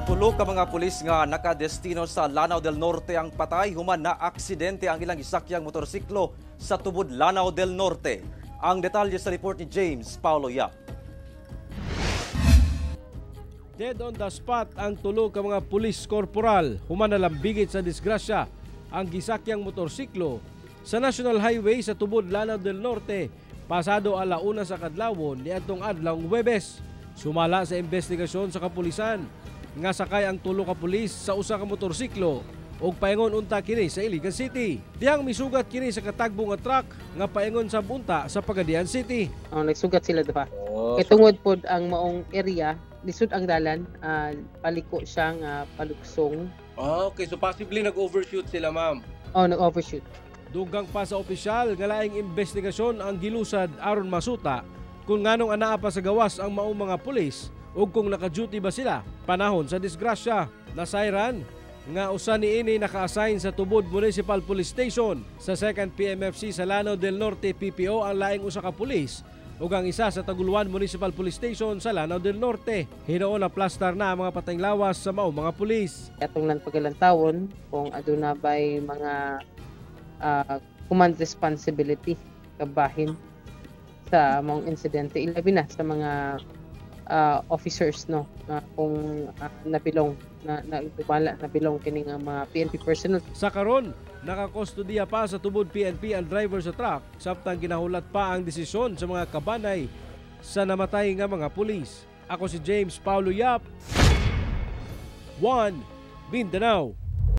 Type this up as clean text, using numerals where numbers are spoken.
Tulo ka mga pulis nga nakadestino sa Lanao del Norte ang patay human na aksidente ang ilang gisakyang motorsiklo sa tubod Lanao del Norte. Ang detalye sa report ni James Paulo Yap. Dead on the spot ang tulo ka mga pulis korporal human na lambigit sa disgrasya ang gisakyang motorsiklo sa National Highway sa tubod Lanao del Norte pasado alauna sa kadlawon niadtong adlawng Huwebes. Sumala sa investigasyon sa kapulisan nga sakay ang tulo ka pulis sa usa ka motorsiklo ug paingon unta kini sa Iligan City. Diyang misugat kini sa katagbo nga truck nga paingon sa bunta sa Pagadian City. Nagsugat sila diba? Kay tungod pod ang maong area, lisod ang dalan, paliko siya nga paluksong. Okay, so possibly nag-overshoot sila, ma'am. Nag-overshoot. Dugang pa sa opisyal nga laing investigasyon ang gilusad aron masuta kung nganong anaa pa sa gawas ang maong mga pulis ug kung naka-duty ba sila panahon sa disgrasya. Nasayran nga usa niini naka-assign sa tubod Municipal Police Station sa 2nd PMFC sa Lanao del Norte PPO ang laing usa ka pulis ug ang isa sa Taguluan Municipal Police Station sa Lanao del Norte. Hinuon na plastar na ang mga patayng lawas sa maong mga pulis. Atong lang pagkalantawon kung aduna ba'y mga command responsibility kabahin sa mga insidente, ilabi na sa mga officers kung nabilong nabilong kining mga PNP personnel. Sa karon, nakakustodiya pa sa tubod PNP ang driver sa truck samtang ginahulat pa ang desisyon sa mga kabanay sa namatay nga mga pulis. Ako si James Paulo Yap, 1 Mindanao.